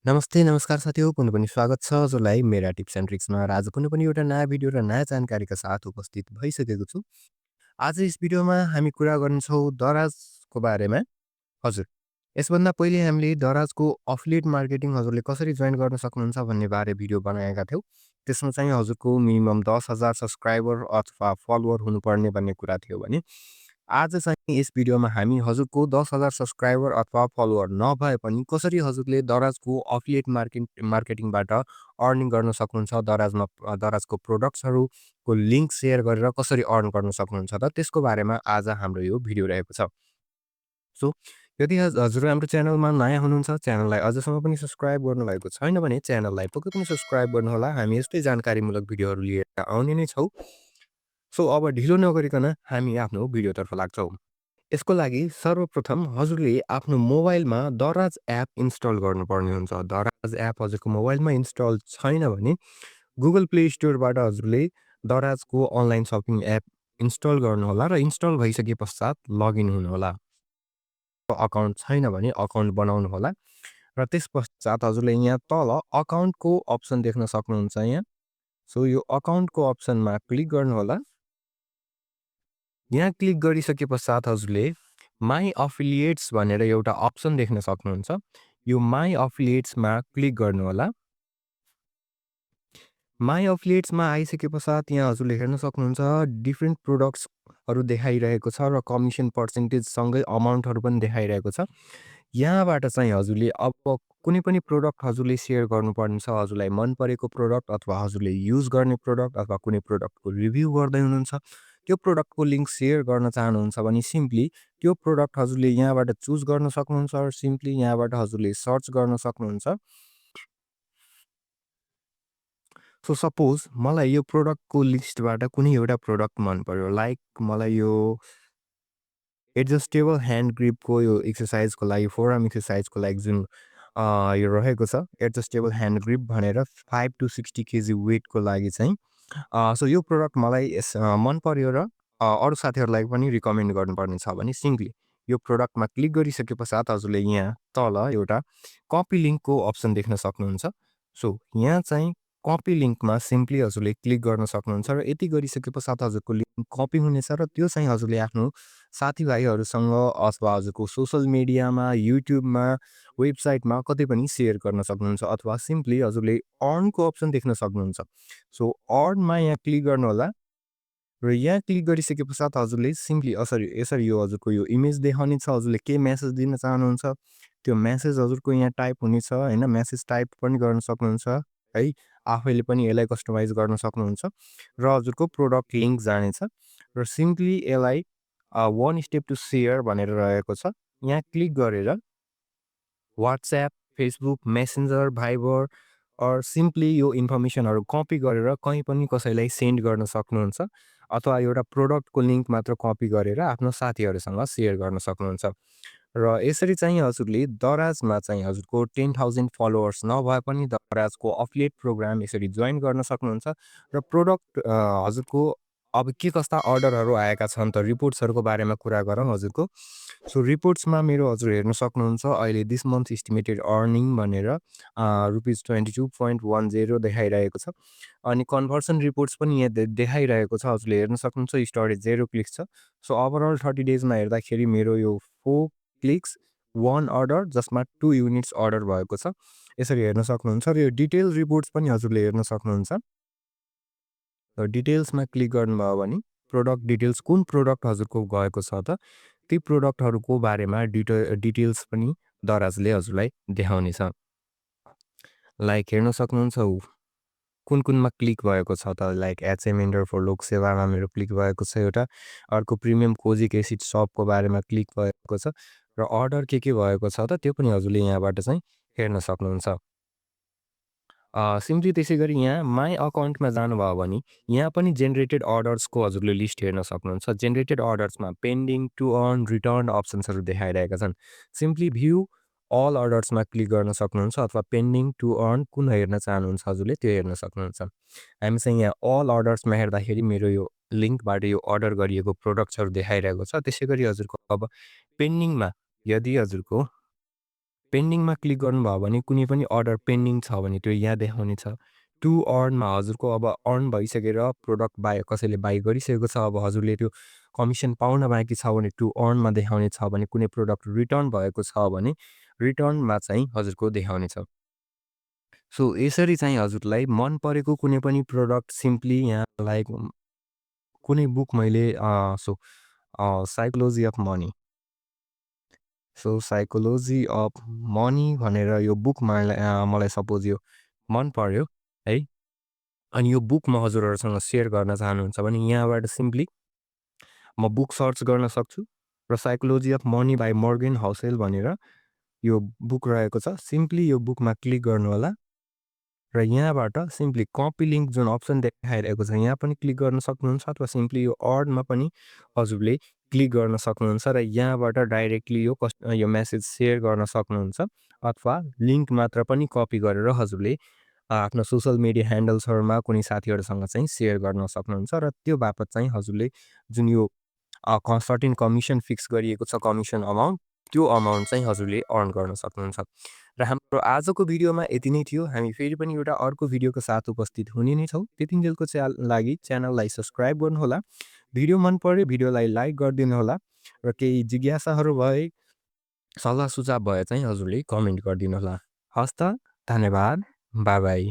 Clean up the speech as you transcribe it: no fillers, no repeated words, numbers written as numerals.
नमस्ते, नमस्कार साथीहरू पुनः पनि स्वागत छ हजुरलाई मेरा टिप्स एन्ड ट्रिक्समा र आज कुनै पनि एउटा नयाँ भिडियो र नयाँ जानकारीका साथ उपस्थित भइसकेको छु। आज यस भिडियोमा हामी कुरा गर्नेछौँ दराजको बारेमा। हजुर, यसभन्दा पहिले हामीले दराजको अफिलिएट मार्केटिङ हजुरले कसरी जोइन गर्न सक्नुहुन्छ भन्ने बारे भिडियो बनाएका थियौँ। त्यसमा चाहिँ हजुरको मिनिमम 10,000 सब्सक्राइबर अथवा फलोवर हुनुपर्ने भन्ने कुरा थियो भने आज चाहिँ यस भिडियोमा हामी हजुरको 10,000 सब्सक्राइबर अथवा फलोवर नभए पनि कसरी हजुरले दराजको अफिलिएट मार्केटिङबाट अर्निङ गर्न सक्नुहुन्छ, दराजको प्रोडक्ट्सहरूको लिङ्क सेयर गरेर कसरी अर्न गर्न सक्नुहुन्छ त त्यसको बारेमा आज हाम्रो यो भिडियो रहेको छ। सो यदि हजुर हाम्रो च्यानलमा नयाँ हुनुहुन्छ, च्यानललाई अझसम्म पनि सब्सक्राइब गर्नुभएको छैन भने च्यानललाई पक्कै पनि सब्सक्राइब गर्नुहोला। हामी यस्तै जानकारीमूलक भिडियोहरू लिएर आउने नै छौँ। सो अब ढिलो नगरिकन हामी आफ्नो भिडियोतर्फ लाग्छौँ। यसको लागि सर्वप्रथम हजुरले आफ्नो मोबाइलमा दराज एप इन्स्टल गर्नुपर्ने हुन्छ। दराज एप हजुरको मोबाइलमा इन्स्टल छैन भने गुगल प्ले स्टोरबाट हजुरले दराजको अनलाइन सपिङ एप इन्स्टल गर्नुहोला र इन्स्टल भइसके पश्चात लगइन हुनुहोला। अकाउन्ट छैन भने अकाउन्ट बनाउनु होला र त्यस पश्चात हजुरले यहाँ तल अकाउन्टको अप्सन देख्न सक्नुहुन्छ यहाँ। सो यो अकाउन्टको अप्सनमा क्लिक गर्नुहोला। यहाँ क्लिक गरिसके पश्चात हजुरले माई अफिलिएट्स भनेर एउटा अप्सन देख्न सक्नुहुन्छ। यो माई अफिलिएट्समा क्लिक गर्नुहोला। माई अफिलिएट्समा आइसके पश्चात यहाँ हजुरले हेर्न सक्नुहुन्छ डिफ्रेन्ट प्रोडक्ट्सहरू देखाइरहेको छ र कमिसन पर्सेन्टेजसँगै अमाउन्टहरू पनि देखाइरहेको छ। यहाँबाट चाहिँ हजुरले अब कुनै पनि प्रोडक्ट हजुरले सेयर गर्नुपर्ने छ, हजुरलाई मन परेको प्रोडक्ट अथवा हजुरले युज गर्ने प्रोडक्ट अथवा कुनै प्रोडक्टको रिभ्यू गर्दै हुनुहुन्छ, त्यो प्रोडक्टको लिङ्क सेयर गर्न चाहनुहुन्छ भने सिम्पली त्यो प्रोडक्ट हजुरले यहाँबाट चुज गर्न सक्नुहुन्छ र सिम्पली यहाँबाट हजुरले सर्च गर्न सक्नुहुन्छ। सो सपोज मलाई यो प्रोडक्टको लिस्टबाट कुनै एउटा प्रोडक्ट मन पर्यो, लाइक मलाई यो एडजस्टेबल ह्यान्ड ग्रिपको यो एक्सर्साइजको लागि फोरआर्म एक्सर्साइजको लागि जुन यो रहेको छ एडजस्टेबल ह्यान्ड ग्रिप भनेर 5 to 60 केजी वेटको लागि चाहिँ सो यो प्रोडक्ट मलाई मन पर्यो र अरू साथीहरूलाई पनि रिकमेन्ड गर्नुपर्ने छ भने सिम्पली यो प्रोडक्टमा क्लिक गरिसके पश्चात हजुरले यहाँ तल एउटा कपी लिङ्कको अप्सन देख्न सक्नुहुन्छ। सो यहाँ चाहिँ कपी लिङ्कमा सिम्पली हजुरले क्लिक गर्न सक्नुहुन्छ र यति गरिसके पश्चात हजुरको लिङ्क कपी हुनेछ र त्यो चाहिँ हजुरले आफ्नो साथीभाइहरूसँग अथवा हजुरको सोसल मिडियामा, युट्युबमा, वेबसाइटमा कतै पनि सेयर गर्न सक्नुहुन्छ अथवा सिम्पली हजुरले अर्नको अप्सन देख्न सक्नुहुन्छ। सो अर्नमा यहाँ क्लिक गर्नुहोला र यहाँ क्लिक गरिसके पश्चात हजुरले सिम्पली यसरी यो हजुरको यो इमेज देखाउनेछ, हजुरले के मेसेज दिन चाहनुहुन्छ त्यो मेसेज हजुरको यहाँ टाइप हुनेछ होइन, मेसेज टाइप पनि गर्न सक्नुहुन्छ है। आफैले पनि यसलाई कस्टमाइज गर्न सक्नुहुन्छ र हजुरको प्रोडक्ट लिङ्क जानेछ र सिम्पली यसलाई वान स्टेप टु सेयर भनेर रहेको छ। यहाँ क्लिक गरेर WhatsApp, Facebook, messenger, Viber simply यो इन्फर्मेसनहरू कपी गरेर कहीँ पनि कसैलाई सेन्ड गर्न सक्नुहुन्छ अथवा एउटा प्रोडक्टको लिङ्क मात्र कपी गरेर आफ्नो साथीहरूसँग सेयर गर्न सक्नुहुन्छ। र यसरी चाहिँ हजुरले दराजमा चाहिँ हजुरको 10,000 फलोवर्स नभए पनि दराजको अफिलिएट प्रोग्राम यसरी जोइन गर्न सक्नुहुन्छ र प्रोडक्ट हजुरको अब के कस्ता अर्डरहरू आएका छन् त रिपोर्ट्सहरूको बारेमा कुरा गरौँ हजुरको। सो रिपोर्ट्समा मेरो हजुर हेर्न सक्नुहुन्छ अहिले दिस मन्थ इस्टिमेटेड अर्निङ भनेर रुपिज 22.10 देखाइरहेको छ अनि कन्भर्सन रिपोर्ट्स पनि यहाँ देखाइरहेको छ, हजुरले हेर्न सक्नुहुन्छ स्टोरेज 0 क्लिक्स छ। सो ओभरअल 30 डेजमा हेर्दाखेरि मेरो यो 4 क्लिक्स 1 अर्डर जसमा 2 युनिट्स अर्डर भएको छ, यसरी हेर्न सक्नुहुन्छ र यो डिटेल रिपोर्ट्स पनि हजुरले हेर्न सक्नुहुन्छ। र डिटेल्समा क्लिक गर्नुभयो भने प्रोडक्ट डिटेल्स कुन प्रोडक्ट हजुरको गएको छ त ती प्रोडक्टहरूको बारेमा डिटेल्स पनि दराजले हजुरलाई देखाउनेछ। लाइक हेर्न सक्नुहुन्छ कुन कुनमा क्लिक भएको छ त लाइक एचएमएन्डर फर लोकसेवामा मेरो क्लिक भएको छ एउटा, अर्को प्रिमियम कोजिक एसिड सपको बारेमा क्लिक भएको छ र अर्डर के भएको छ त त्यो पनि हजुरले यहाँबाट चाहिँ हेर्न सक्नुहुन्छ। सिम्पली त्यसै गरी यहाँ माई अकाउन्टमा जानुभयो भने यहाँ पनि जेनेरेटेड अर्डर्सको हजुरले लिस्ट हेर्न सक्नुहुन्छ। जेनेरेटेड अर्डर्समा पेन्डिङ, टु अर्न, रिटर्न अप्सन्सहरू देखाइरहेका छन्। सिम्पली भ्यू अल अर्डर्समा क्लिक गर्न सक्नुहुन्छ अथवा पेन्डिङ, टु अर्न कुन हेर्न चाहनुहुन्छ हजुरले त्यो हेर्न सक्नुहुन्छ। हामी चाहिँ यहाँ अल अर्डर्समा हेर्दाखेरि मेरो यो लिङ्कबाट यो अर्डर गरिएको प्रोडक्ट्सहरू देखाइरहेको छ। त्यसै गरी हजुरको अब पेन्डिङमा यदि हजुरको पेन्डिङमा क्लिक गर्नुभयो भने कुनै पनि अर्डर पेन्डिङ छ भने त्यो यहाँ देखाउनेछ। टु अर्नमा हजुरको अब अर्न भइसकेर प्रोडक्ट कसैले बाई गरिसकेको छ, अब हजुरले त्यो कमिसन पाउन बाँकी छ भने टु अर्नमा देखाउने छ भने, कुनै प्रोडक्ट रिटर्न भएको छ भने रिटर्नमा चाहिँ हजुरको देखाउनेछ। सो यसरी चाहिँ हजुरलाई मन परेको कुनै पनि प्रोडक्ट सिम्पली यहाँ लाइक कुनै बुक मैले psychology of money psychology of money भनेर यो बुक मलाई सपोज यो मन पर्यो है, अनि यो बुक म हजुरहरूसँग सेयर गर्न चाहनुहुन्छ भने यहाँबाट सिम्पली म बुक सर्च गर्न सक्छु र psychology of money by Morgan Housel भनेर यो बुक रहेको छ। सिम्पली यो बुकमा क्लिक गर्नु होला र यहाँबाट सिम्पली कपी लिङ्क जुन अप्सन देखाइरहेको छ यहाँ पनि क्लिक गर्न सक्नुहुन्छ, अथवा सिम्पली यो अर्डमा पनि हजुरले क्लिक गर्न सक्नुहुन्छ र यहाँबाट डाइरेक्टली यो मेसेज सेयर गर्न सक्नुहुन्छ, अथवा लिङ्क मात्र पनि कपी गरेर हजुरले आफ्नो सोसल मिडिया ह्यान्डल्सहरूमा कुनै साथीहरूसँग चाहिँ सेयर गर्न सक्नुहुन्छ र त्यो बापत चाहिँ हजुरले जुन यो सर्टेन कमिसन फिक्स गरिएको छ कमिसन अमाउन्ट, त्यो अमाउन्ट चाहिँ हजुरले अर्न गर्न सक्नुहुन्छ। र हाम्रो आजको भिडियोमा यति नै थियो। हामी फेरि पनि एउटा अर्को भिडियोको साथ उपस्थित हुने नै छौँ। त्यतिन्जेलको लागि च्यानललाई सब्सक्राइब गर्नुहोला। भिडियो मन पर्यो भिडियोलाई लाइक गरिदिनु होला र केही जिज्ञासाहरू भए, सल्लाह सुझाव भए चाहिँ हजुरले कमेन्ट गरिदिनु होला। हस्त, धन्यवाद, बाई बाई।